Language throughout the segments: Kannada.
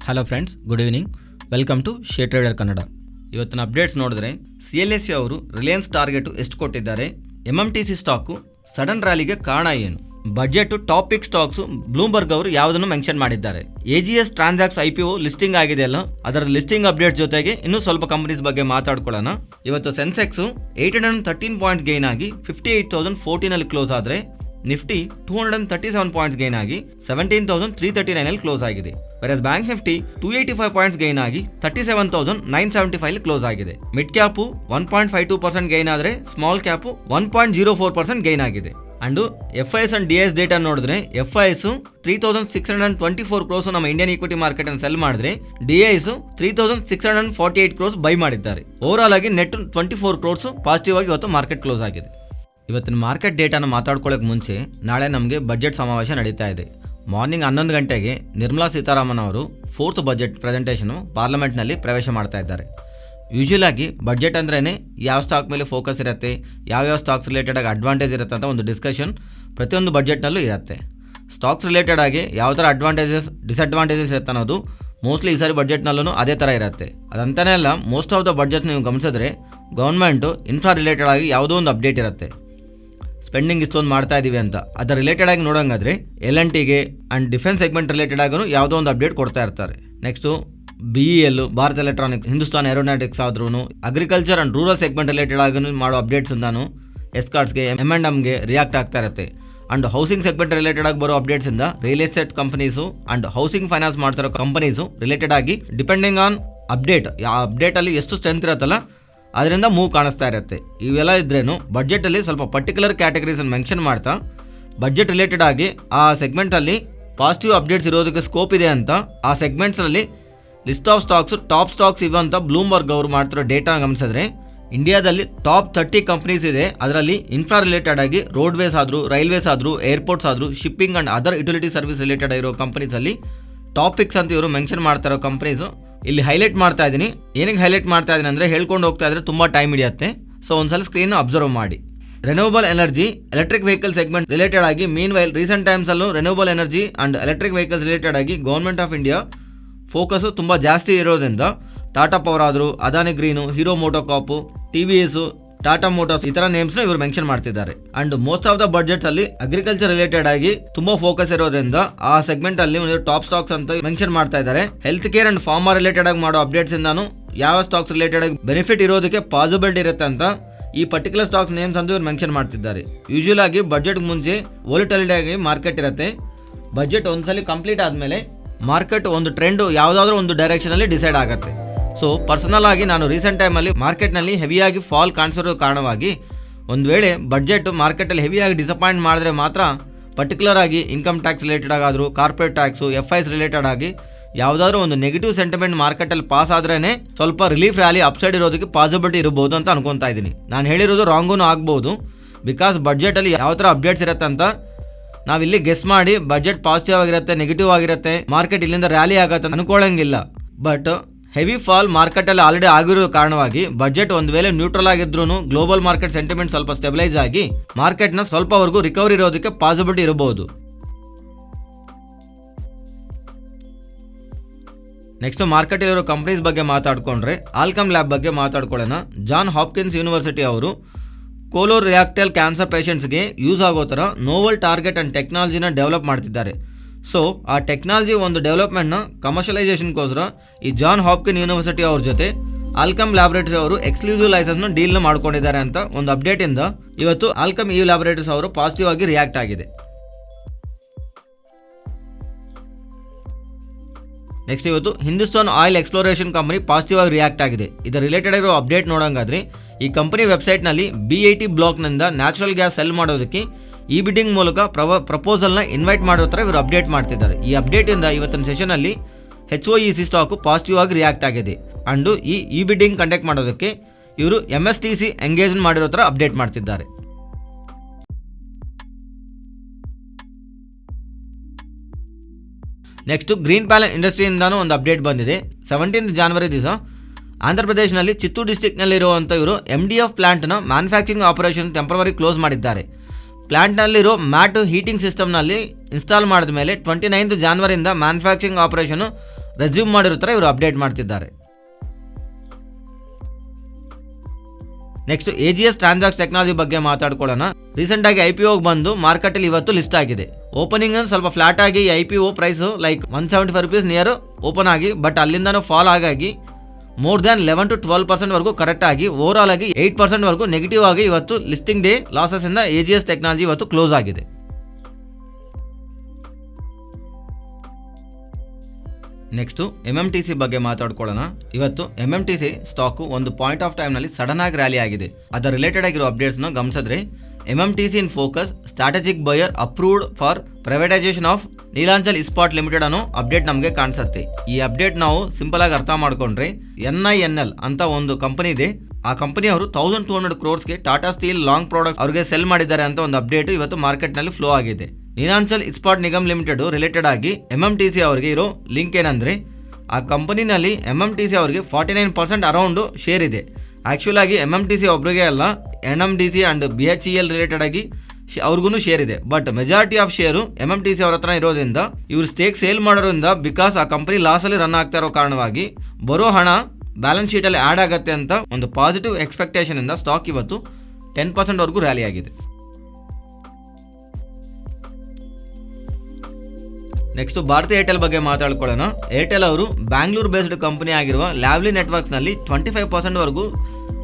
Hello friends, good evening. Welcome to share trader Kannada. ಇವತ್ತಿನ ಅಪ್ಡೇಟ್ಸ್ ನೋಡಿದ್ರೆ CLSC ಅವರು ರಿಲಯನ್ಸ್ ಟಾರ್ಗೆಟ್ ಎಷ್ಟು ಕೊಟ್ಟಿದ್ದಾರೆ, MMTC ಸ್ಟಾಕು ಸಡನ್ ರ್ಯಾಲಿಗೆ ಕಾರಣ ಏನು, ಬಜೆಟ್ ಟಾಪ್ ಪಿಕ್ ಸ್ಟಾಕ್ಸ್ ಬ್ಲೂಮ್ಬರ್ಗ್ ಅವರು ಯಾವುದನ್ನು ಮೆನ್ಷನ್ ಮಾಡಿದ್ದಾರೆ, AGS ಟ್ರಾನ್ಸಾಕ್ಸ್ IPO ಲಿಸ್ಟಿಂಗ್ ಆಗಿದೆಯಲ್ಲ ಅದರ ಲಿಸ್ಟಿಂಗ್ ಅಪ್ಡೇಟ್ ಜೊತೆಗೆ ಇನ್ನೂ ಸ್ವಲ್ಪ ಕಂಪನೀಸ್ ಬಗ್ಗೆ ಮಾತಾಡ್ಕೊಳ್ಳೋಣ. ಇವತ್ತು ಸೆನ್ಸೆಕ್ಸ್ 813 ಪಾಯಿಂಟ್ಸ್ ಗೈನ್ ಆಗಿ 58,014 ಅಲ್ಲಿ ಕ್ಲೋಸ್ ಆದರೆ ನಿಫ್ಟಿ 237 ಪಾಯಿಂಟ್ಸ್ ಗೈನ್ ಆಗಿ 17,339 ಅಲ್ಲಿ ಕ್ಲೋಸ್ ಆಗಿದೆ. Virus bank Nifty 285 points gain ಆಗಿ 37,975 ಅಲ್ಲಿ ಕ್ಲೋಸ್ ಆಗಿದೆ. ಮಿಡ್ ಕ್ಯಾಪು 1.52% ಗೈನ್ ಆದರೆ ಸ್ಮಾಲ್ ಕ್ಯಾಪು 1.04% ಗೈನ್ ಆಗಿದೆ. And FIS and DIS data ನೋಡಿದ್ರೆ FIS 3,624 ಕ್ರೋಸ್ ನಮ್ಮ ಇಂಡಿಯನ್ ಈಕ್ವಿಟಿ ಮಾರ್ಕೆಟ್ ಅನ್ನು ಸೆಲ್ ಮಾಡಿದ್ರೆ DIS 3,648 ಕ್ರೋಸ್ ಬೈ ಮಾಡಿದ್ದಾರೆ. ಓವರ್ ಆಲ್ ಆಗಿ ನೆಟ್ 24 ಕ್ರೋರ್ಸ್ ಪಾಸಿಟಿವ್ ಆಗಿ ಇವತ್ತು ಮಾರ್ಕೆಟ್ ಕ್ಲೋಸ್ ಆಗಿದೆ. ಇವತ್ತಿನ ಮಾರ್ಕೆಟ್ ಡೇಟಾನ ಮಾತಾಡ್ಕೊಳ್ಳೋಕೆ ಮುಂಚೆ ನಾಳೆ ನಮಗೆ ಬಜೆಟ್ ಸಮಾವೇಶ ನಡೀತಾ ಇದೆ. ಮಾರ್ನಿಂಗ್ 11 ಗಂಟೆಗೆ ನಿರ್ಮಲಾ ಸೀತಾರಾಮನ್ ಅವರು 4th ಬಜೆಟ್ ಪ್ರೆಸೆಂಟೇಷನು ಪಾರ್ಲಿಮೆಂಟ್ನಲ್ಲಿ ಪ್ರವೇಶ ಮಾಡ್ತಾ ಇದ್ದಾರೆ. ಯೂಶುವಲ್ ಆಗಿ ಬಜೆಟ್ ಅಂದ್ರೇ ಯಾವ ಸ್ಟಾಕ್ ಮೇಲೆ ಫೋಕಸ್ ಇರುತ್ತೆ, ಯಾವ್ಯಾವ ಸ್ಟಾಕ್ಸ್ ರಿಲೇಟೆಡ್ ಆಗಿ ಅಡ್ವಾಂಟೇಜ್ ಇರುತ್ತೆ ಅಂತ ಒಂದು ಡಿಸ್ಕಷನ್ ಪ್ರತಿಯೊಂದು ಬಜೆಟ್ನಲ್ಲೂ ಇರುತ್ತೆ. ಸ್ಟಾಕ್ಸ್ ರಿಲೇಟೆಡ್ ಆಗಿ ಯಾವ ಥರ ಅಡ್ವಾಂಟೇಜಸ್ ಡಿಸ್ಅಡ್ವಾಂಟೇಜಸ್ ಇರುತ್ತೆ ಅನ್ನೋದು ಮೋಸ್ಟ್ಲಿ ಈ ಸಾರಿ ಬಜೆಟ್ನಲ್ಲೂ ಅದೇ ಥರ ಇರುತ್ತೆ. ಅದಂತಾನೆ ಅಲ್ಲ, ಮೋಸ್ಟ್ ಆಫ್ ದ ಬಜೆಟ್ ನೀವು ಗಮನಿಸಿದ್ರೆ ಗೌರ್ಮೆಂಟು ಇನ್ಫ್ರಾ ರಿಲೇಟೆಡ್ ಆಗಿ ಯಾವುದೋ ಒಂದು ಅಪ್ಡೇಟ್ ಇರುತ್ತೆ. ಸ್ಪೆಂಡಿಂಗ್ ಇಷ್ಟೊಂದು ಮಾಡ್ತಾ ಇದೀವಿ ಅಂತ ಅದರ ರಿಲೇಟೆಡ್ ಆಗಿ ನೋಡೋಂಗಾದ್ರೆ L&Tಗೆ ಆ್ಯಂಡ್ ಡಿಫೆನ್ಸ್ ಸೆಗ್ಮೆಂಟ್ ರಿಲೇಟೆಡ್ ಆಗು ಯಾವುದೋ ಒಂದು ಅಪ್ಡೇಟ್ ಕೊಡ್ತಾ ಇರ್ತಾರೆ. Next BEL, Bharat electronics, Hindustan aeronautics ಆದ್ರೂ agriculture and rural segment related ಆಗಿ ಮಾಡೋ ಅಪ್ಡೇಟ್ಸ್ ನಾನು ಎಸ್ಕಾರ್ಟ್ಸ್ಗೆ M&Mಗೆ ರಿಯಾಕ್ಟ್ ಆಗ್ತಾ ಇರುತ್ತೆ. ಆ್ಯಂಡ್ ಹೌಸಿಂಗ್ ಸೆಗ್ಮೆಂಟ್ ರಿಲೇಟೆಡ್ ಆಗಿ ಬರೋ ಅಪ್ಡೇಟ್ಸಿಂದ real estate companies and housing finance ಮಾಡ್ತಿರೋ ಕಂಪನೀಸು ರಿಲೇಟೆಡ್ ಆಗಿ ಡಿಪೆಂಡಿಂಗ್ ಆನ್ ಅಪ್ಡೇಟ್, ಆ ಅಪ್ಡೇಟಲ್ಲಿ ಎಷ್ಟು ಸ್ಟ್ರೆಂತ್ ಇರುತ್ತಲ್ಲ ಅದರಿಂದ ಮೂವ್ ಕಾಣಿಸ್ತಾ ಇರುತ್ತೆ. ಇವೆಲ್ಲ ಇದ್ರೇನು ಬಡ್ಜೆಟಲ್ಲಿ ಸ್ವಲ್ಪ ಪರ್ಟಿಕ್ಯುಲರ್ ಕ್ಯಾಟಗರೀಸನ್ನು ಮೆನ್ಷನ್ ಮಾಡ್ತಾ ಬಡ್ಜೆಟ್ ರಿಲೇಟೆಡ್ ಆಗಿ ಆ ಸೆಗ್ಮೆಂಟಲ್ಲಿ ಪಾಸಿಟಿವ್ ಅಪ್ಡೇಟ್ಸ್ ಇರೋದಕ್ಕೆ ಸ್ಕೋಪ್ ಇದೆ ಅಂತ ಆ ಸೆಗ್ಮೆಂಟ್ಸಲ್ಲಿ list of stocks top stocks ಇವಂತ ಬ್ಲೂಮ್ಬರ್ಗ್ ಅವರು ಮಾಡ್ತಿರೋ ಡೇಟಾ ಗಮನಿಸಿದ್ರೆ ಇಂಡಿಯಾದಲ್ಲಿ ಟಾಪ್ 30 ಕಂಪ್ನೀಸ್ ಇದೆ. ಅದರಲ್ಲಿ ಇನ್ಫ್ರಾ ರಿಲೇಟೆಡ್ ಆಗಿ ರೋಡ್ವೇಸ್ ಆದರೂ, ರೈಲ್ವೇಸ್ ಆದರೂ, ಏರ್ಪೋರ್ಟ್ಸ್ ಆದರೂ, shipping and other utility service related ಆಗಿರೋ ಕಂಪನೀಸಲ್ಲಿ ಟಾಪಿಕ್ಸ್ ಅಂತ ಇವರು ಮೆನ್ಷನ್ ಮಾಡ್ತಾರೋ ಕಂಪ್ನೀಸು ಇಲ್ಲಿ ಹೈಲೈಟ್ ಮಾಡ್ತಾ ಇದ್ದೀನಿ. ಏನಕ್ಕೆ ಹೈಲೈಟ್ ಮಾಡ್ತಾ ಇದ್ದೀನಿ ಅಂದರೆ ಹೇಳ್ಕೊಂಡು ಹೋಗ್ತಾ ಇದ್ರೆ ತುಂಬ ಟೈಮ್ ಹಿಡಿಯುತ್ತೆ. ಸೊ ಒಂದ್ಸಲ ಸ್ಕ್ರೀನ್ ಅಬ್ಸರ್ವ್ ಮಾಡಿ. Renewable energy, electric vehicle segment related ಆಗಿ ಮೀನ್ ವೈಲ್ ರೀಸೆಂಟ್ ಟೈಮ್ಸಲ್ಲೂ renewable energy and electric vehicles related ಆಗಿ ಗೌರ್ಮೆಂಟ್ ಆಫ್ ಇಂಡಿಯಾ ಫೋಕಸ್ಸು ತುಂಬ ಜಾಸ್ತಿ ಇರೋದ್ರಿಂದ ಟಾಟಾ ಪವರ್ ಆದರೂ, Adani Green, Hero MotoCorp, TVS, Tata Motors ಈ ಥರ ನೇಮ್ಸ್ನ ಇವರು ಮೆನ್ಷನ್ ಮಾಡ್ತಿದ್ದಾರೆ. And most of the budget ಅಲ್ಲಿ ಅಗ್ರಿಕಲ್ಚರ್ ರಿಲೇಟೆಡ್ ಆಗಿ ತುಂಬಾ ಫೋಕಸ್ ಇರೋದ್ರಿಂದ ಆ ಸೆಗ್ಮೆಂಟ್ ಅಲ್ಲಿ ಟಾಪ್ ಸ್ಟಾಕ್ಸ್ ಅಂತ ಮೆನ್ಷನ್ ಮಾಡ್ತಾ ಇದ್ದಾರೆ. Health care and pharma related ಆಗಿ ಮಾಡೋ ಅಪ್ಡೇಟ್ಸ್ ಇಂದಾನು ಯಾವ ಸ್ಟಾಕ್ಸ್ ರಿಲೇಟೆಡ್ ಆಗಿ ಬೆನಿಫಿಟ್ ಇರೋದಕ್ಕೆ ಪಾಸಿಬಿಲಿಟಿ ಇರುತ್ತೆ ಅಂತ ಈ ಪರ್ಟಿಕ್ಯುಲರ್ ಸ್ಟಾಕ್ಸ್ ನೇಮ್ಸ್ ಅಂತ ಇವರು ಮೆನ್ಷನ್ ಮಾಡ್ತಿದ್ದಾರೆ. ಯೂಶುವಲ್ ಆಗಿ ಬಜೆಟ್ ಮುಂಚೆ ವೋಲಟಿಲಿಟಿ ಆಗಿ ಮಾರ್ಕೆಟ್ ಇರುತ್ತೆ. ಬಜೆಟ್ ಒಂದ್ಸಲಿ ಕಂಪ್ಲೀಟ್ ಆದ್ಮೇಲೆ ಮಾರ್ಕೆಟ್ ಒಂದು ಟ್ರೆಂಡ್ ಯಾವುದಾದ್ರೂ ಒಂದು ಡೈರೆಕ್ಷನ್ ಅಲ್ಲಿ ಡಿಸೈಡ್ ಆಗುತ್ತೆ. ಸೊ ಪರ್ಸನಲ್ ಆಗಿ ನಾನು ರೀಸೆಂಟ್ ಟೈಮಲ್ಲಿ ಮಾರ್ಕೆಟ್ನಲ್ಲಿ ಹೆವಿಯಾಗಿ ಫಾಲ್ ಕಾಣಿಸಿರೋ ಕಾರಣವಾಗಿ ಒಂದು ವೇಳೆ ಬಡ್ಜೆಟ್ ಮಾರ್ಕೆಟಲ್ಲಿ ಹೆವಿಯಾಗಿ ಡಿಸಪಾಯಿಂಟ್ ಮಾಡಿದ್ರೆ ಮಾತ್ರ ಪರ್ಟಿಕ್ಯುಲರ್ ಆಗಿ ಇನ್ಕಮ್ ಟ್ಯಾಕ್ಸ್ ರಿಲೇಟೆಡ್ ಆಗಾದರೂ, ಕಾರ್ಪೊರೇಟ್ ಟ್ಯಾಕ್ಸು, FIS ರಿಲೇಟೆಡ್ ಆಗಿ ಯಾವುದಾದ್ರೂ ಒಂದು ನೆಗೆಟಿವ್ ಸೆಂಟಿಮೆಂಟ್ ಮಾರ್ಕೆಟಲ್ಲಿ ಪಾಸ್ ಆದ್ರೇ ಸ್ವಲ್ಪ ರಿಲೀಫ್ ರ್ಯಾಲಿ ಅಪ್ಸೈಡ್ ಇರೋದಕ್ಕೆ ಪಾಸಿಬಿಲಿಟಿ ಇರಬಹುದು ಅಂತ ಅನ್ಕೊತಾ ಇದ್ದೀನಿ. ನಾನು ಹೇಳಿರೋದು ರಾಂಗೂ ಆಗ್ಬೋದು, ಬಿಕಾಸ್ ಬಡ್ಜೆಟಲ್ಲಿ ಯಾವ ಥರ ಅಪ್ಡೇಟ್ಸ್ ಇರುತ್ತೆ ಅಂತ ನಾವಿಲ್ಲಿ ಗೆಸ್ ಮಾಡಿ ಬಡ್ಜೆಟ್ ಪಾಸಿಟಿವ್ ಆಗಿರುತ್ತೆ, ನೆಗೆಟಿವ್ ಆಗಿರುತ್ತೆ, ಮಾರ್ಕೆಟ್ ಇಲ್ಲಿಂದ ರ್ಯಾಲಿ ಆಗುತ್ತೆ ಅನ್ಕೊಳ್ಳೋಂಗಿಲ್ಲ. ಬಟ್ ಹೆವಿ ಫಾಲ್ ಮಾರ್ಕೆಟಲ್ಲಿ ಆಲ್ರೆಡಿ ಆಗಿರೋ ಕಾರಣವಾಗಿ ಬಜೆಟ್ ಒಂದು ವೇಳೆ ನ್ಯೂಟ್ರಲ್ ಆಗಿದ್ರೂ ಗ್ಲೋಬಲ್ ಮಾರ್ಕೆಟ್ ಸೆಂಟಿಮೆಂಟ್ ಸ್ವಲ್ಪ ಸ್ಟೆಬಿಲೈಸ್ ಆಗಿ ಮಾರ್ಕೆಟ್ನ ಸ್ವಲ್ಪವರೆಗೂ ರಿಕವರಿ ಇರೋದಕ್ಕೆ ಪಾಸಿಬಿಲಿಟಿ ಇರಬಹುದು. ನೆಕ್ಸ್ಟ್ ಮಾರ್ಕೆಟ್ ಇರೋ ಕಂಪ್ನೀಸ್ ಬಗ್ಗೆ ಮಾತಾಡ್ಕೊಂಡ್ರೆ ಆಲ್ಕಮ್ ಲ್ಯಾಬ್ ಬಗ್ಗೆ ಮಾತಾಡ್ಕೊಳ್ಳೋಣ. ಜಾನ್ ಹಾಪ್ಕಿನ್ಸ್ ಯೂನಿವರ್ಸಿಟಿ ಅವರು ಕೋಲೋರಿಯಾಕ್ಟಲ್ ಕ್ಯಾನ್ಸರ್ ಪೇಷಂಟ್ಸ್ಗೆ ಯೂಸ್ ಆಗೋ ಥರ ನೋವಲ್ ಟಾರ್ಗೆಟ್ ಆ್ಯಂಡ್ ಟೆಕ್ನಾಲಜಿನ ಡೆವಲಪ್ ಮಾಡ್ತಿದ್ದಾರೆ. ಸೊ ಆ ಟೆಕ್ನಾಲಜಿ ಒಂದು ಡೆವಲಪ್ಮೆಂಟ್ನ ಕಮರ್ಷಿಯಲೈಸೇಷನ್ಗೋಸ್ಕರ ಈ ಜಾನ್ ಹಾಪ್ಕಿನ್ ಯೂನಿವರ್ಸಿಟಿ ಅವ್ರ ಜೊತೆ ಆಲ್ಕಮ್ ಲ್ಯಾಬೊರೇಟರಿ ಅವರು ಎಕ್ಸ್ಕ್ಲೂಸಿವ್ ಲೈಸೆನ್ಸ್ನ ಡೀಲ್ನ ಮಾಡ್ಕೊಂಡಿದ್ದಾರೆ ಅಂತ ಒಂದು ಅಪ್ಡೇಟಿಂದ ಇವತ್ತು ಆಲ್ಕಮ್ ಲ್ಯಾಬೊರೇಟರೀಸ್ ಅವರು ಪಾಸಿಟಿವ್ ಆಗಿ ರಿಯಾಕ್ಟ್ ಆಗಿದೆ. ನೆಕ್ಸ್ಟ್ ಇವತ್ತು Hindustan oil exploration company positive ಆಗಿ ರಿಯಾಕ್ಟ್ ಆಗಿದೆ. ಇದರ ರಿಲೇಟೆಡ್ ಆಗಿರೋ ಅಪ್ಡೇಟ್ ನೋಡೋಂಗಾದ್ರೆ ಈ ಕಂಪನಿ ವೆಬ್ಸೈಟ್ನಲ್ಲಿ BIT ಬ್ಲಾಕ್ನಿಂದ ನ್ಯಾಚುರಲ್ ಗ್ಯಾಸ್ ಸೆಲ್ ಮಾಡೋದಕ್ಕೆ ಈ ಬಿಡ್ಡಿಂಗ್ ಮೂಲಕ ಪ್ರಪೋಸಲ್ನ ಇನ್ವೈಟ್ ಮಾಡೋ ಥರ ಇವರು ಅಪ್ಡೇಟ್ ಮಾಡ್ತಿದ್ದಾರೆ. ಈ ಅಪ್ಡೇಟಿಂದ ಇವತ್ತಿನ ಸೆಷನಲ್ಲಿ HOEC ಸ್ಟಾಕು ಪಾಸಿಟಿವ್ ಆಗಿ ರಿಯಾಕ್ಟ್ ಆಗಿದೆ. ಅಂಡ್ ಈ ಬಿಡ್ಡಿಂಗ್ ಕಂಡಕ್ಟ್ ಮಾಡೋದಕ್ಕೆ ಇವರು MSTC ಎಂಗೇಜ್ ಮಾಡಿರೋ ಥರ ಅಪ್ಡೇಟ್ ಮಾಡ್ತಿದ್ದಾರೆ. ನೆಕ್ಸ್ಟ್ ಗ್ರೀನ್ ಪ್ಯಾಲೆನ್ ಇಂಡಸ್ಟ್ರಿಯಿಂದಾನು ಒಂದು ಅಪ್ಡೇಟ್ ಬಂದಿದೆ. 17th ಜನವರಿ ದಿವಸ ಆಂಧ್ರ ಪ್ರದೇಶನಲ್ಲಿ ಚಿತ್ತೂರು ಡಿಸ್ಟ್ರಿಕ್ಟ್ನಲ್ಲಿರುವಂಥ ಇವರು MDF ಪ್ಲಾಂಟ್ನ ಮ್ಯಾನುಫ್ಯಾಕ್ಚರಿಂಗ್ ಆಪರೇಷನ್ ಟೆಂಪರರಿ ಕ್ಲೋಸ್ ಮಾಡಿದ್ದಾರೆ. ಪ್ಲಾಂಟ್ನಲ್ಲಿರೋ ಮ್ಯಾಟ್ ಹೀಟಿಂಗ್ ಸಿಸ್ಟಮ್ನಲ್ಲಿ ಇನ್ಸ್ಟಾಲ್ ಮಾಡಿದ ಮೇಲೆ 29th ಜನವರಿಯಿಂದ ಮ್ಯಾನುಫ್ಯಾಕ್ಚರಿಂಗ್ ಆಪರೇಷನ್ ರೆಸ್ಯೂಮ್ ಮಾಡಿರೋ ಥರ ಇವರು ಅಪ್ಡೇಟ್ ಮಾಡ್ತಿದ್ದಾರೆ. ನೆಕ್ಸ್ಟ್ AGS ಟ್ರಾನ್ಸಾಕ್ಟ್ ಟೆಕ್ನಾಲಜಿ ಬಗ್ಗೆ ಮಾತಾಡ್ಕೊಳ್ಳೋಣ. ರೀಸೆಂಟ್ ಆಗಿ IPO ಬಂದು ಮಾರ್ಕೆಟ್ ಅಲ್ಲಿ ಇವತ್ತು ಲಿಸ್ಟ್ ಆಗಿದೆ. ಓಪನಿಂಗ್ ಸ್ವಲ್ಪ ಫ್ಲಾಟ್ ಆಗಿ IPO price like 175 rupees near open ಆಗಿ, ಬಟ್ ಅಲ್ಲಿಂದನೂ ಫಾಲ್ ಆಗಿ ಮೋರ್ ದ್ಯಾನ್ 11 to 12% ವರೆಗೂ ಕರೆಕ್ಟ್ ಆಗಿ ಓವರ್ ಆಲ್ ಆಗಿ 8% ವರೆಗೂ ನೆಗೆಟಿವ್ ಆಗಿ ಇವತ್ತು ಲಿಸ್ಟಿಂಗ್ ಡೇ ಲಾಸಸ್ ಇಂದ AGS ಟೆಕ್ನಾಲಜಿ ಇವತ್ತು ಕ್ಲೋಸ್ ಆಗಿದೆ. ನೆಕ್ಸ್ಟು MMTC ಬಗ್ಗೆ ಮಾತಾಡ್ಕೊಳ್ಳೋಣ. ಇವತ್ತು MMTC ಸ್ಟಾಕು ಒಂದು ಪಾಯಿಂಟ್ ಆಫ್ ಟೈಮ್ನಲ್ಲಿ ಸಡನ್ ಆಗಿ ರ್ಯಾಲಿ ಆಗಿದೆ. ಅದರ ರಿಲೇಟೆಡ್ ಆಗಿರೋ ಅಪ್ಡೇಟ್ಸ್ನ ಗಮನಿಸಿದ್ರೆ MMTC in focus strategic buyer approved for privatisation of Nilachal Ispat limited ಅನ್ನೋ ಅಪ್ಡೇಟ್ ನಮಗೆ ಕಾಣಿಸುತ್ತೆ. ಈ ಅಪ್ಡೇಟ್ ನಾವು ಸಿಂಪಲ್ ಆಗಿ ಅರ್ಥ ಮಾಡ್ಕೊಂಡ್ರೆ NINL ಅಂತ ಒಂದು ಕಂಪನಿ ಇದೆ. ಆ ಕಂಪನಿ ಅವರು 1200 crores Tata steel long product ಅವ್ರಿಗೆ ಸೆಲ್ ಮಾಡಿದ್ದಾರೆ ಅಂತ ಒಂದು ಅಪ್ಡೇಟ್ ಇವತ್ತು ಮಾರ್ಕೆಟ್ನಲ್ಲಿ ಫ್ಲೋ ಆಗಿದೆ. ನೀಲಾಂಚಲ್ ಇಸ್ಪಾಟ್ ನಿಗಮ್ ಲಿಮಿಟೆಡ್ ರಿಲೇಟೆಡ್ ಆಗಿ MMTC ಅವರಿಗೆ ಇರೋ ಲಿಂಕ್ ಏನಂದ್ರೆ ಆ ಕಂಪನಿನಲ್ಲಿ MMTC ಅವರಿಗೆ 49% ಅರೌಂಡ್ ಶೇರ್ ಇದೆ. ಆ್ಯಕ್ಚುಲ್ ಆಗಿ MMTC ಒಬ್ಬರಿಗೆ ಅಲ್ಲ, NMDC ಅಂಡ್ BHEL ರಿಲೇಟೆಡ್ ಆಗಿ ಅವ್ರಿಗೂ ಶೇರ್ ಇದೆ. But majority of share MMTC ಅವ್ರ ಹತ್ರ ಇರೋದ್ರಿಂದ ಇವ್ರು ಸ್ಟೇಕ್ ಸೇಲ್ ಮಾಡೋದ್ರಿಂದ ಬಿಕಾಸ್ ಆ ಕಂಪನಿ ಲಾಸಲ್ಲಿ ರನ್ ಆಗ್ತಾ ಇರೋ ಕಾರಣವಾಗಿ ಬರೋ ಹಣ ಬ್ಯಾಲೆನ್ಸ್ ಶೀಟಲ್ಲಿ ಆ್ಯಡ್ ಆಗುತ್ತೆ ಅಂತ ಒಂದು ಪಾಸಿಟಿವ್ ಎಕ್ಸ್ಪೆಕ್ಟೇಷನ್ ಇಂದ ಸ್ಟಾಕ್ ಇವತ್ತು 10% ವರೆಗೂ ರ್ಯಾಲಿ ಆಗಿದೆ. ನೆಕ್ಸ್ಟ್ ಭಾರತಿ ಏರ್ಟೆಲ್ ಬಗ್ಗೆ ಮಾತಾಡ್ಕೊಳ್ಳೋಣ. ಏರ್ಟೆಲ್ ಅವರು ಬ್ಯಾಂಗ್ಳೂರ್ ಬೇಸ್ಡ್ ಕಂಪನಿ ಆಗಿರುವ ಲ್ಯಾವ್ಲಿ ನೆಟ್ವರ್ಕ್ಸ್ನಲ್ಲಿ 25% ವರೆಗೂ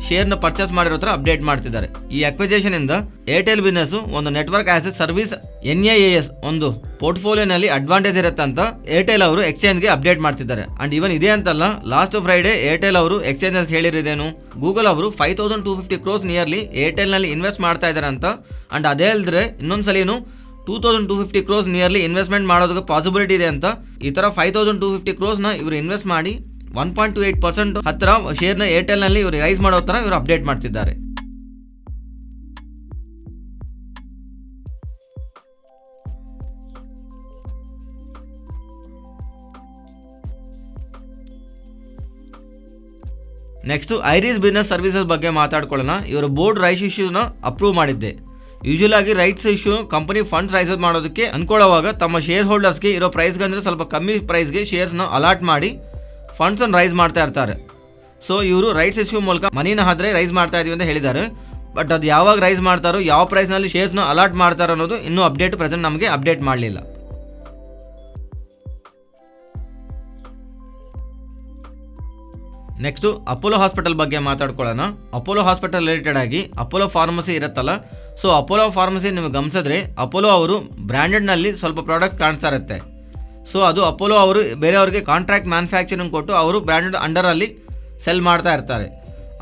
ಶೇರ್ನ ಪರ್ಚೇಸ್ ಮಾಡಿರೋ ಥರ ಅಪ್ಡೇಟ್ ಮಾಡ್ತಿದ್ದಾರೆ. ಈ ಅಕ್ವಿಜೇಷನ್ ಇಂದ ಏರ್ಟೆಲ್ ಬಿಸ್ನೆಸ್ ಒಂದು network as A service NAAS ಒಂದು ಪೋರ್ಟ್ಫೋಲಿಯೋನಲ್ಲಿ ಅಡ್ವಾಂಟೇಜ್ ಇರುತ್ತೆ ಅಂತ ಏರ್ಟೆಲ್ ಅವರು ಎಕ್ಸ್ಚೇಂಜ್ಗೆ ಅಪ್ಡೇಟ್ ಮಾಡ್ತಿದ್ದಾರೆ. ಅಂಡ್ ಇವನ್ ಇದೆ ಅಂತಲ್ಲ, ಲಾಸ್ಟ್ ಫ್ರೈಡೆ ಏರ್ಟೆಲ್ ಅವರು ಎಕ್ಸ್ಚೇಂಜಸ್ ಹೇಳಿರೋದೇನು, ಗೂಗಲ್ ಅವರು 5250 crores ನಿಯರ್ಲಿ ಏರ್ಟೆಲ್ನಲ್ಲಿ ಇನ್ವೆಸ್ಟ್ ಮಾಡ್ತಾ ಇದ್ದಾರೆ ಅಂತ. ಅಂಡ್ ಅದೇ ಅಲ್ಲದ್ರೆ ಇನ್ನೊಂದ್ಸಲಿನು 2250 crores ನಿಯರ್ಲಿ ಇನ್ವೆಸ್ಟ್ಮೆಂಟ್ ಮಾಡೋದಕ್ಕೆ ಪಾಸಿಬಿಲಿಟಿ ಇದೆ ಅಂತ. ಈ ಥರ 5250 crores ಇವರು ಇನ್ವೆಸ್ಟ್ ಮಾಡಿ 1.28% ಹತ್ತಿರ ಶೇರ್ನ ಏರ್ಟೆಲ್ನಲ್ಲಿ ಇವರು ರೈಸ್ ಮಾಡೋ ಥರ ಇವರು ಅಪ್ಡೇಟ್ ಮಾಡ್ತಿದ್ದಾರೆ. ನೆಕ್ಸ್ಟ್ ಐರಿಸ್ ಬಿಸ್ನೆಸ್ ಸರ್ವಿಸಸ್ ಬಗ್ಗೆ ಮಾತಾಡ್ಕೊಳ್ಳೋಣ. ಇವರು ಬೋರ್ಡ್ ರೈಸ್ ಇಶ್ಯೂನ ಅಪ್ರೂವ್ ಮಾಡಿದ್ದೆ. ಯೂಶುವಲ್ ಆಗಿ rights issue company funds raise ಮಾಡೋದಕ್ಕೆ ಅನ್ಕೊಳ್ಳೋವಾಗ ತಮ್ಮ ಶೇರ್ ಹೋಲ್ಡರ್ಸ್ಗೆ ಇರೋ ಪ್ರೈಸ್ಗೆ ಅಂದರೆ ಸ್ವಲ್ಪ ಕಮ್ಮಿ ಪ್ರೈಸ್ಗೆ ಶೇರ್ಸ್ನ ಅಲಾಟ್ ಮಾಡಿ ಫಂಡ್ಸನ್ನು ರೈಸ್ ಮಾಡ್ತಾ ಇರ್ತಾರೆ. ಸೊ ಇವರು ರೈಟ್ಸ್ ಇಶ್ಯೂ ಮೂಲಕ ಮನಿನ ಆದ್ರೆ ರೈಸ್ ಮಾಡ್ತಾ ಇದೀವಿ ಅಂತ ಹೇಳಿದ್ದಾರೆ. ಬಟ್ ಅದು ಯಾವಾಗ ರೈಸ್ ಮಾಡ್ತಾರೋ, ಯಾವ ಪ್ರೈಸ್ನಲ್ಲಿ ಶೇರ್ಸ್ನ ಅಲಾಟ್ ಮಾಡ್ತಾರೋ ಅನ್ನೋದು ಇನ್ನೂ ಅಪ್ಡೇಟ್ ಪ್ರೆಸೆಂಟ್ ನಮಗೆ ಅಪ್ಡೇಟ್ ಮಾಡಲಿಲ್ಲ. ನೆಕ್ಸ್ಟು ಅಪೋಲೋ ಹಾಸ್ಪಿಟಲ್ ಬಗ್ಗೆ ಮಾತಾಡ್ಕೊಳ್ಳೋಣ. ಅಪೋಲೋ ಹಾಸ್ಪಿಟಲ್ ರಿಲೇಟೆಡ್ ಆಗಿ ಅಪೋಲೋ ಫಾರ್ಮಸಿ ಇರುತ್ತಲ್ಲ, ಸೊ ಅಪೋಲೋ ಫಾರ್ಮಸಿ ನೀವು ಗಮನಿಸಿದ್ರೆ ಅಪೋಲೋ ಅವರು ಬ್ರ್ಯಾಂಡೆಡ್ನಲ್ಲಿ ಸ್ವಲ್ಪ ಪ್ರಾಡಕ್ಟ್ ಕಾಣಿಸ್ತಾ ಇರುತ್ತೆ. ಸೊ ಅದು ಅಪೋಲೋ ಅವರು ಬೇರೆಯವ್ರಿಗೆ ಕಾಂಟ್ರಾಕ್ಟ್ ಮ್ಯಾನುಫ್ಯಾಕ್ಚರಿಂಗ್ ಕೊಟ್ಟು ಅವರು ಬ್ರ್ಯಾಂಡೆಡ್ ಅಂಡರಲ್ಲಿ ಸೆಲ್ ಮಾಡ್ತಾ ಇರ್ತಾರೆ.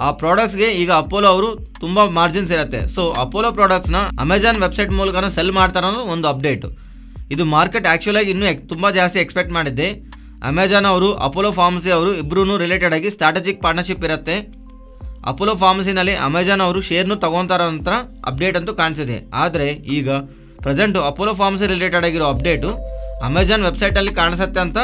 ಆ ಪ್ರಾಡಕ್ಟ್ಸ್ಗೆ ಈಗ ಅಪೋಲೋ ಅವರು ತುಂಬ ಮಾರ್ಜಿನ್ಸ್ ಇರುತ್ತೆ. ಸೊ ಅಪೋಲೋ ಪ್ರಾಡಕ್ಟ್ಸ್ನ ಅಮೆಜಾನ್ ವೆಬ್ಸೈಟ್ ಮೂಲಕ ಸೆಲ್ ಮಾಡ್ತಾರೆ ಅನ್ನೋದು ಒಂದು ಅಪ್ಡೇಟು. ಇದು ಮಾರ್ಕೆಟ್ ಆ್ಯಕ್ಚುಲಾಗಿ ಇನ್ನೂ ತುಂಬ ಜಾಸ್ತಿ ಎಕ್ಸ್ಪೆಕ್ಟ್ ಮಾಡಿದ್ದೆ. ಅಮೆಜಾನ್ ಅವರು ಅಪೋಲೋ ಫಾರ್ಮಸಿ ಅವರು ಇಬ್ಬರೂ ರಿಲೇಟೆಡ್ ಆಗಿ ಸ್ಟ್ರಾಟಜಿಕ್ ಪಾರ್ಟ್ನರ್ಶಿಪ್ ಇರುತ್ತೆ. ಅಪೋಲೋ ಫಾರ್ಮಸಿನಲ್ಲಿ ಅಮೆಜಾನ್ ಅವರು ಶೇರ್ನು ತಗೊತಾರೋ ಅಂತ ಅಪ್ಡೇಟ್ ಅಂತೂ ಕಾಣಿಸಿದೆ. ಆದರೆ ಈಗ ಪ್ರೆಸೆಂಟು ಅಪೋಲೋ ಫಾರ್ಮಸಿ ರಿಲೇಟೆಡ್ ಆಗಿರೋ ಅಪ್ಡೇಟು ಅಮೆಜಾನ್ ವೆಬ್ಸೈಟಲ್ಲಿ ಕಾಣಿಸುತ್ತೆ ಅಂತ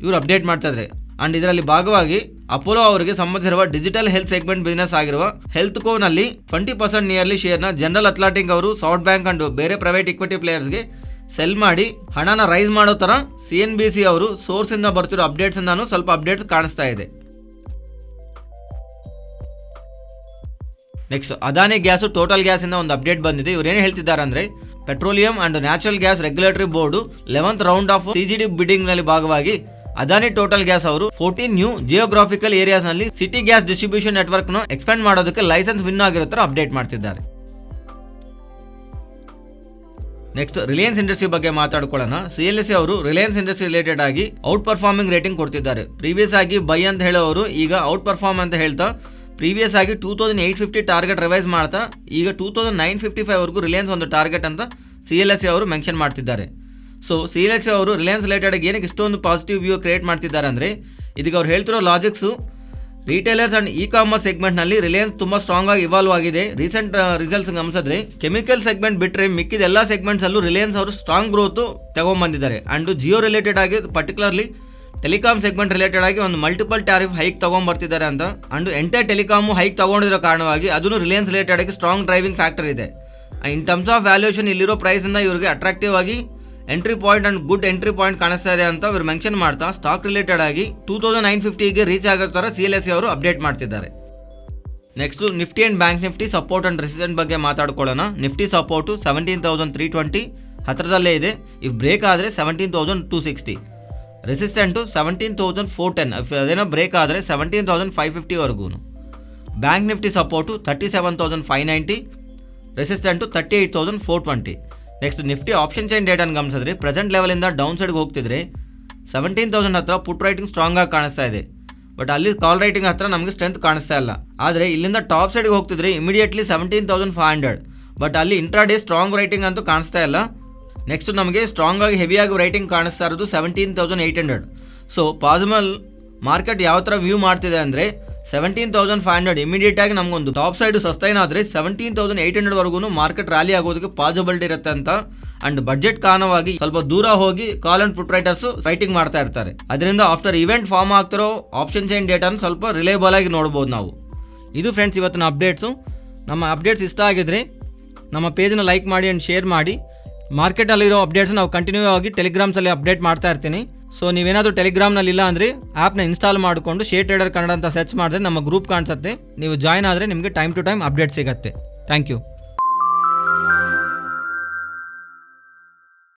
ಇವರು ಅಪ್ಡೇಟ್ ಮಾಡ್ತಾಯಿದ್ದಾರೆ. ಆ್ಯಂಡ್ ಇದರಲ್ಲಿ ಭಾಗವಾಗಿ ಅಪೋಲೋ ಅವರಿಗೆ ಸಂಬಂಧಿಸಿರುವ ಡಿಜಿಟಲ್ ಹೆಲ್ತ್ ಸೆಗ್ಮೆಂಟ್ ಬಿಸ್ನೆಸ್ ಆಗಿರುವ ಹೆಲ್ತ್ ಕೋನಲ್ಲಿ 20% ನಿಯರ್ಲಿ ಶೇರ್ನ ಜನರಲ್ ಅಥ್ಲೆಟಿಕ್ ಅವರು, ಸಾಫ್ಟ್ ಬ್ಯಾಂಕ್ ಅಂಡ್ ಬೇರೆ ಪ್ರೈವೇಟ್ ಇಕ್ವಿಟಿ ಪ್ಲೇಯರ್ಸ್ಗೆ ಸೆಲ್ ಮಾಡಿ ಹಣನ ರೈಸ್ ಮಾಡೋ ಥರ CNBC ಅವರು ಸೋರ್ಸಿಂದ ಬರ್ತಿರೋ ಅಪ್ಡೇಟ್ಸಿಂದನೂ ಸ್ವಲ್ಪ ಅಪ್ಡೇಟ್ಸ್ ಕಾಣಿಸ್ತಾ ಇದೆ. ನೆಕ್ಸ್ಟ್ ಅದಾನಿ ಗ್ಯಾಸು ಟೋಟಲ್ ಗ್ಯಾಸಿಂದ ಒಂದು ಅಪ್ಡೇಟ್ ಬಂದಿದೆ. ಇವ್ರು ಏನು ಹೇಳ್ತಿದ್ದಾರೆ ಅಂದರೆ petroleum and natural gas regulatory board 11th round of CGD ಬಿಡ್ಡಿಂಗ್ನಲ್ಲಿ ಭಾಗವಾಗಿ ಅದಾನಿ ಟೋಟಲ್ ಗ್ಯಾಸ್ ಅವರು 14 ನ್ಯೂ ಜಿಯೋಗ್ರಾಫಿಕಲ್ ಏರಿಯಾಸ್ನಲ್ಲಿ ಸಿಟಿ ಗ್ಯಾಸ್ ಡಿಸ್ಟ್ರಿಬ್ಯೂಷನ್ ನೆಟ್ವರ್ಕ್ನ ಎಕ್ಸ್ಪೆಂಡ್ ಮಾಡೋದಕ್ಕೆ ಲೈಸೆನ್ಸ್ ವಿನ್ ಆಗಿರೋ ಥರ ಅಪ್ಡೇಟ್ ಮಾಡ್ತಿದ್ದಾರೆ. ನೆಕ್ಸ್ಟ್ ರಿಲಯನ್ಸ್ ಇಂಡಸ್ಟ್ರಿ ಬಗ್ಗೆ ಮಾತಾಡ್ಕೊಳ್ಳೋಣ. CLSA ಅವರು ರಿಲಯನ್ಸ್ ಇಂಡಸ್ಟ್ರಿ ರಿಲೇಟೆಡ್ ಆಗಿ ಔಟ್ ಪರ್ಫಾರ್ಮಿಂಗ್ ರೇಟಿಂಗ್ ಕೊಡ್ತಿದ್ದಾರೆ. ಪ್ರೀವಿಯಸ್ ಆಗಿ ಬೈ ಅಂತ ಹೇಳೋರು ಈಗ ಔಟ್ ಪರ್ಫಾರ್ಮ್ ಅಂತ ಹೇಳ್ತಾ ಪ್ರೀವಿಯಸ್ ಆಗಿ 2850 ಟಾರ್ಗೆಟ್ ರಿವೈಸ್ ಮಾಡ್ತಾ ಈಗ 2955 ವರೆಗೂ ರಿಲಯನ್ಸ್ ಒಂದು ಟಾರ್ಗೆಟ್ ಅಂತ CLSA ಅವರು ಮೆನ್ಷನ್ ಮಾಡ್ತಿದ್ದಾರೆ. ಸೊ CLSA ಅವರು ರಿಲಯನ್ಸ್ ರಿಲೇಟೆಡ್ ಆಗಿ ಏನಕ್ಕೆ ಇಷ್ಟೊಂದು ಪಾಸಿಟಿವ್ ವ್ಯೂ ಕ್ರಿಯೇಟ್ ಮಾಡ್ತಿದ್ದಾರೆ ಅಂದರೆ ಇದಕ್ಕೆ ಅವ್ರು ಹೇಳ್ತಿರೋ ಲಾಜಿಕ್ಸು ರಿಟೇಲರ್ಸ್ ಅಂಡ್ ಇ-ಕಾಮರ್ಸ್ ಸೆಗ್ಮೆಂಟ್ನಲ್ಲಿ ರಿಲಯನ್ಸ್ ತುಂಬ ಸ್ಟ್ರಾಂಗ್ ಆಗಿ ಇವಾಲ್ವ್ ಆಗಿದೆ. ರೀಸೆಂಟ್ ರಿಸಲ್ಟ್ಸ್ ಗಮನಿಸಿದ್ರೆ ಕೆಮಿಕಲ್ ಸೆಗ್ಮೆಂಟ್ ಬಿಟ್ಟರೆ ಮಿಕ್ಕಿದ ಎಲ್ಲ ಸೆಗ್ಮೆಂಟ್ಸಲ್ಲೂ ರಿಲಯನ್ಸ್ ಅವರು ಸ್ಟ್ರಾಂಗ್ ಗ್ರೋತ್ ತಗೊಂಡ್ಬಂದಿದ್ದಾರೆ. ಆ್ಯಂಡ್ ಜಿಯೋ ರಿಲೇಟೆಡ್ ಆಗಿ ಪರ್ಟಿಕ್ಯುಲರ್ಲಿ ಟೆಲಿಕಾಮ್ ಸೆಗ್ಮೆಂಟ್ ರಿಲೇಟೆಡ್ ಆಗಿ ಒಂದು ಮಲ್ಟಿಪಲ್ ಟ್ಯಾರಿಫ್ ಹೈಕ್ ತೊಗೊಂಡ್ಬರ್ತಿದ್ದಾರೆ ಅಂತ. ಆ್ಯಂಡ್ ಎಂಟೈರ್ ಟೆಲಿಕಾಮು ಹೈಕ್ ತೊಗೊಂಡಿರೋ ಕಾರಣವಾಗಿ ಅದನ್ನು ರಿಲಯನ್ಸ್ ರಿಲೇಟೆಡ್ ಆಗಿ ಸ್ಟ್ರಾಂಗ್ ಡ್ರೈವಿಂಗ್ ಫ್ಯಾಕ್ಟರ್ ಇದೆ. ಇನ್ ಟರ್ಮ್ಸ್ ಆಫ್ ವ್ಯಾಲ್ಯೂಯೇಷನ್ ಇಲ್ಲಿರೋ ಪ್ರೈಸಿಂದ ಇವರಿಗೆ ಅಟ್ರಾಕ್ಟಿವ್ ಆಗಿ entry point and good entry point ಕಾಣಿಸ್ತಾ ಇದೆ ಅಂತ ಇವರು ಮೆನ್ಷನ್ ಮಾಡ್ತಾ ಸ್ಟಾಕ್ ರಿಲೇಟೆಡ್ ಆಗಿ 2950ಗೆ ರೀಚ್ ಆಗೋ ಥರ CLSE ಅವರು ಅಪ್ಡೇಟ್ ಮಾಡ್ತಿದ್ದಾರೆ. Next Nifty and bank Nifty support and resistant ಬಗ್ಗೆ ಮಾತಾಡ್ಕೊಳ್ಳೋಣ. ನಿಫ್ಟಿ ಸಪೋರ್ಟು 17,320 ಹತ್ತಿರದಲ್ಲೇ ಇದೆ. ಇಫ್ ಬ್ರೇಕ್ ಆದರೆ 17,260. ರೆಸಿಸ್ಟೆಂಟು 17,410. ಅದೇನೋ ಬ್ರೇಕ್ ಆದರೆ 17,550ವರೆಗೂ. Bank Nifty support 37,590. Resistant 38,420. Next Nifty option chain ಡೇಟಾನ ಗಮನಿಸಿದ್ರೆ ಪ್ರೆಸೆಂಟ್ ಲೆವೆಲಿಂದ ಡೌನ್ ಸೈಡ್ಗೆ ಹೋಗ್ತಿದ್ರೆ 17,000 ಹತ್ರ ಪುಟ್ ರೈಟಿಂಗ್ ಸ್ಟ್ರಾಂಗ್ ಆಗಿ ಕಾಣಿಸ್ತಾ ಇದೆ. ಬಟ್ ಅಲ್ಲಿ ಕಾಲ್ ರೈಟಿಂಗ್ ಹತ್ರ ನಮಗೆ ಸ್ಟ್ರೆಂತ್ ಕಾಣಿಸ್ತಾ ಇಲ್ಲ. ಆದರೆ ಇಲ್ಲಿಂದ ಟಾಪ್ ಸೈಡ್ಗೆ ಹೋಗ್ತಿದ್ರೆ ಇಮಿಡಿಯೇಟ್ಲಿ 17,500. ಬಟ್ ಅಲ್ಲಿ ಇಂಟ್ರಾಡೇ ಸ್ಟ್ರಾಂಗ್ ರೈಟಿಂಗ್ ಅಂತೂ ಕಾಣಿಸ್ತಾ ಇಲ್ಲ. ನೆಕ್ಸ್ಟ್ ನಮಗೆ ಸ್ಟ್ರಾಂಗ್ ಆಗಿ ಹೆವಿಯಾಗಿ ರೈಟಿಂಗ್ ಕಾಣಿಸ್ತಾ ಇರೋದು 17,800. ಸೊ ಪಾಸಿಬಲ್ ಮಾರ್ಕೆಟ್ ಯಾವ ಥರ ವ್ಯೂ ಮಾಡ್ತಿದೆ ಅಂದರೆ 17,500 ಇಮಿಡಿಯೇಟ್ ಆಗಿ ನಮಗೊಂದು ಟಾಪ್ ಸೈಡ್ ಸಸ್ಟೈನ್ ಆದರೆ 17,800ವರೆಗೂ ಮಾರ್ಕೆಟ್ ರ್ಯಾಲಿ ಆಗೋದಕ್ಕೆ ಪಾಸಿಬಿಲಿಟಿ ಇರುತ್ತೆ ಅಂತ. ಅಂಡ್ ಬಡ್ಜೆಟ್ ಕಾರಣವಾಗಿ ಸ್ವಲ್ಪ ದೂರ ಹೋಗಿ ಕಾಲ್ ಅಂಡ್ ಪುಟ್ ರೈಟರ್ಸ್ ರೈಟಿಂಗ್ ಮಾಡ್ತಾ ಇರ್ತಾರೆ. ಅದರಿಂದ ಆಫ್ಟರ್ ಇವೆಂಟ್ ಫಾರ್ಮ್ ಆಗ್ತಿರೋ ಆಪ್ಷನ್ ಚೈನ್ ಡೇಟಾನ ಸ್ವಲ್ಪ ರಿಲೇಬಲ್ ಆಗಿ ನೋಡ್ಬೋದು ನಾವು. ಇದು ಫ್ರೆಂಡ್ಸ್ ಇವತ್ತಿನ ಅಪ್ಡೇಟ್ಸು. ನಮ್ಮ ಅಪ್ಡೇಟ್ಸ್ ಇಷ್ಟ ಆಗಿದ್ರೆ ನಮ್ಮ ಪೇಜ್ನ ಲೈಕ್ ಮಾಡಿ ಆ್ಯಂಡ್ ಶೇರ್ ಮಾಡಿ. ಮಾರ್ಕೆಟಲ್ಲಿರೋ ಅಪ್ಡೇಟ್ಸ್ ನಾವು ಕಂಟಿನ್ಯೂ ಆಗಿ ಟೆಲಿಗ್ರಾಮ್ಸಲ್ಲಿ ಅಪ್ಡೇಟ್ ಮಾಡ್ತಾ ಇರ್ತೀನಿ. ಸೊ ನೀವೇನಾದರೂ ಟೆಲಿಗ್ರಾಮ್ನಲ್ಲಿ ಇಲ್ಲ ಅಂದರೆ ಆ್ಯಪ್ನ ಇನ್ಸ್ಟಾಲ್ ಮಾಡಿಕೊಂಡು ಶೇರ್ ಟ್ರೇಡರ್ ಕನ್ನಡ ಅಂತ ಸರ್ಚ್ ಮಾಡಿದ್ರೆ ನಮ್ಮ ಗ್ರೂಪ್ ಕಾಣಿಸುತ್ತೆ. ನೀವು ಜಾಯ್ನ್ ಆದರೆ ನಿಮಗೆ ಟೈಮ್ ಟು ಟೈಮ್ ಅಪ್ಡೇಟ್ ಸಿಗುತ್ತೆ. Thank you.